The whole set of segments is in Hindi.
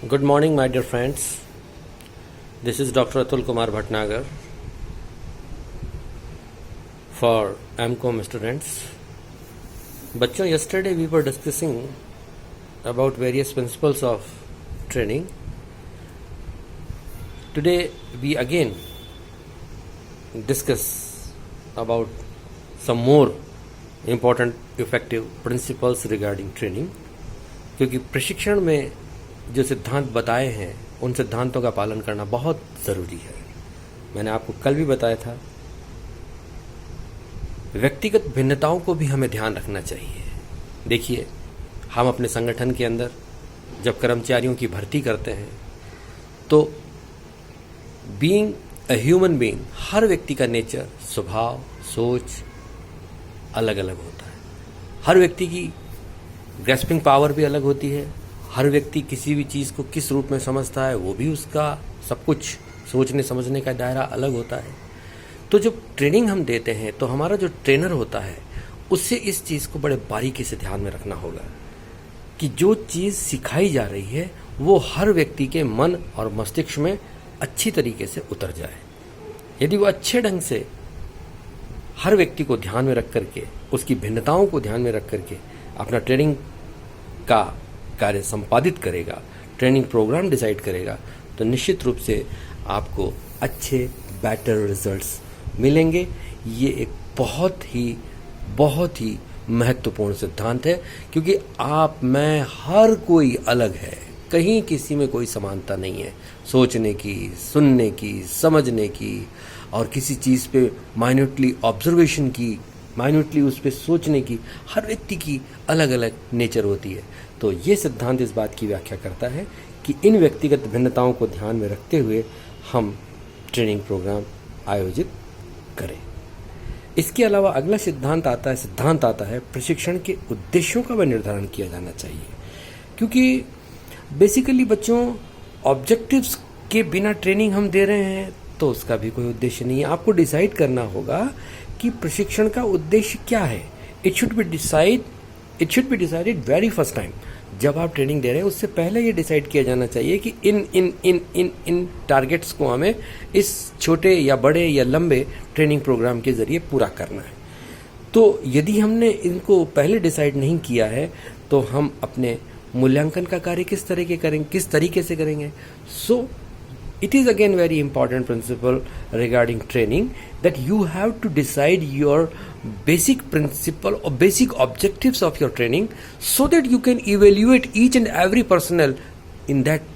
Good morning, my dear friends. This is Dr. Atul Kumar Bhatnagar for AMCOM students. बच्चों, yesterday we were discussing about various principles of training. Today we again discuss about some more important effective principles regarding training. क्योंकि प्रशिक्षण में जो सिद्धांत बताए हैं उन सिद्धांतों का पालन करना बहुत ज़रूरी है। मैंने आपको कल भी बताया था, व्यक्तिगत भिन्नताओं को भी हमें ध्यान रखना चाहिए। देखिए, हम अपने संगठन के अंदर जब कर्मचारियों की भर्ती करते हैं तो बीइंग अ ह्यूमन बीइंग, हर व्यक्ति का नेचर, स्वभाव, सोच अलग अलग होता है। हर व्यक्ति की ग्रैस्पिंग पावर भी अलग होती है। हर व्यक्ति किसी भी चीज़ को किस रूप में समझता है वो भी उसका सब कुछ सोचने समझने का दायरा अलग होता है। तो जब ट्रेनिंग हम देते हैं तो हमारा जो ट्रेनर होता है उससे इस चीज़ को बड़े बारीकी से ध्यान में रखना होगा कि जो चीज़ सिखाई जा रही है वो हर व्यक्ति के मन और मस्तिष्क में अच्छी तरीके से उतर जाए। यदि वो अच्छे ढंग से हर व्यक्ति को ध्यान में रख करके, उसकी भिन्नताओं को ध्यान में रख करके अपना ट्रेनिंग का कार्य संपादित करेगा, ट्रेनिंग प्रोग्राम डिसाइड करेगा, तो निश्चित रूप से आपको अच्छे बेटर रिजल्ट्स मिलेंगे। ये एक बहुत ही महत्वपूर्ण सिद्धांत है, क्योंकि आप, मैं, हर कोई अलग है। कहीं किसी में कोई समानता नहीं है। सोचने की, सुनने की, समझने की और किसी चीज़ पे माइन्यूटली ऑब्जर्वेशन की, माइन्यूटली उस पर सोचने की हर व्यक्ति की अलग अलग नेचर होती है। तो ये सिद्धांत इस बात की व्याख्या करता है कि इन व्यक्तिगत भिन्नताओं को ध्यान में रखते हुए हम ट्रेनिंग प्रोग्राम आयोजित करें। इसके अलावा अगला सिद्धांत आता है प्रशिक्षण के उद्देश्यों का भी निर्धारण किया जाना चाहिए। क्योंकि बेसिकली बच्चों, ऑब्जेक्टिव्स के बिना ट्रेनिंग हम दे रहे हैं तो उसका भी कोई उद्देश्य नहीं है। आपको डिसाइड करना होगा कि प्रशिक्षण का उद्देश्य क्या है। It should be decided very first time. जब आप ट्रेनिंग दे रहे हैं उससे पहले ये डिसाइड किया जाना चाहिए कि इन टारगेट्स को हमें इस छोटे या बड़े या लंबे ट्रेनिंग प्रोग्राम के जरिए पूरा करना है। तो यदि हमने इनको पहले डिसाइड नहीं किया है तो हम अपने मूल्यांकन का कार्य किस तरीके से करेंगे। सो it is again very important principle regarding training that you have to decide your basic principle or basic objectives of your training so that you can evaluate each and every personnel in that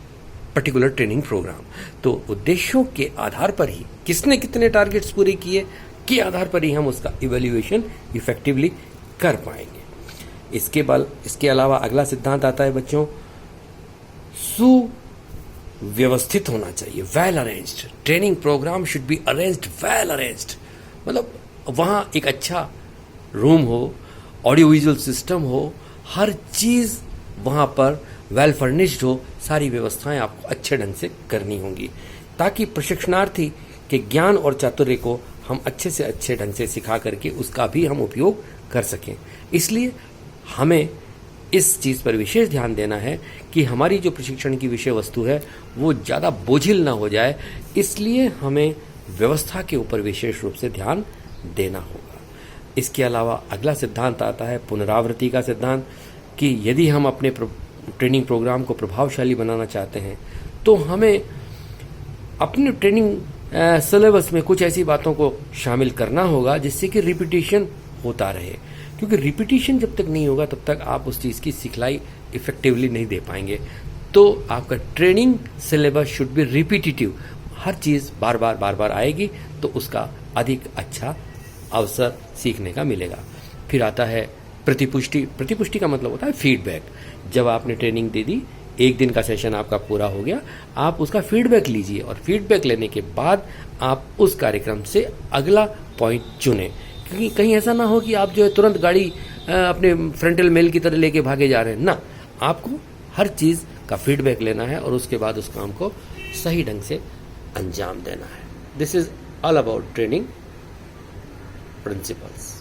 particular training program. तो उद्देश्यों के आधार पर ही, किसने कितने टारगेट्स पूरे किए के आधार पर ही हम उसका इवेल्युएशन इफेक्टिवली कर पाएंगे। इसके अलावा अगला सिद्धांत आता है बच्चों, व्यवस्थित होना चाहिए, well arranged. Training programme should be arranged, well arranged. मतलब वहाँ एक अच्छा रूम हो, ऑडियो विजुअल सिस्टम हो, हर चीज़ वहाँ पर वेल फर्निश्ड हो। सारी व्यवस्थाएं आपको अच्छे ढंग से करनी होंगी ताकि प्रशिक्षणार्थी के ज्ञान और चातुर्य को हम अच्छे से अच्छे ढंग से सिखा करके उसका भी हम उपयोग कर सकें। इसलिए हमें इस चीज़ पर विशेष ध्यान देना है कि हमारी जो प्रशिक्षण की विषय वस्तु है वो ज़्यादा बोझिल ना हो जाए। इसलिए हमें व्यवस्था के ऊपर विशेष रूप से ध्यान देना होगा। इसके अलावा अगला सिद्धांत आता है पुनरावृत्ति का सिद्धांत, कि यदि हम अपने ट्रेनिंग प्रोग्राम को प्रभावशाली बनाना चाहते हैं तो हमें अपने ट्रेनिंग सिलेबस में कुछ ऐसी बातों को शामिल करना होगा जिससे कि रिपीटिशन होता रहे। क्योंकि रिपीटिशन जब तक नहीं होगा तब तक आप उस चीज़ की सिखलाई इफेक्टिवली नहीं दे पाएंगे। तो आपका training syllabus should be repetitive. हर चीज़ बार बार आएगी तो उसका अधिक अच्छा अवसर सीखने का मिलेगा। फिर आता है प्रतिपुष्टि का मतलब होता है फीडबैक। जब आपने ट्रेनिंग दे दी, एक दिन का सेशन आपका पूरा हो गया, आप उसका फीडबैक लीजिए और फीडबैक लेने के बाद आप उस कार्यक्रम से अगला पॉइंट चुनें। क्योंकि कहीं ऐसा ना हो कि आप जो है तुरंत गाड़ी अपने फ्रंटल मेल की तरह लेके भागे जा रहे हैं ना। आपको हर चीज़ का फीडबैक लेना है और उसके बाद उस काम को सही ढंग से अंजाम देना है। This is all about training principles.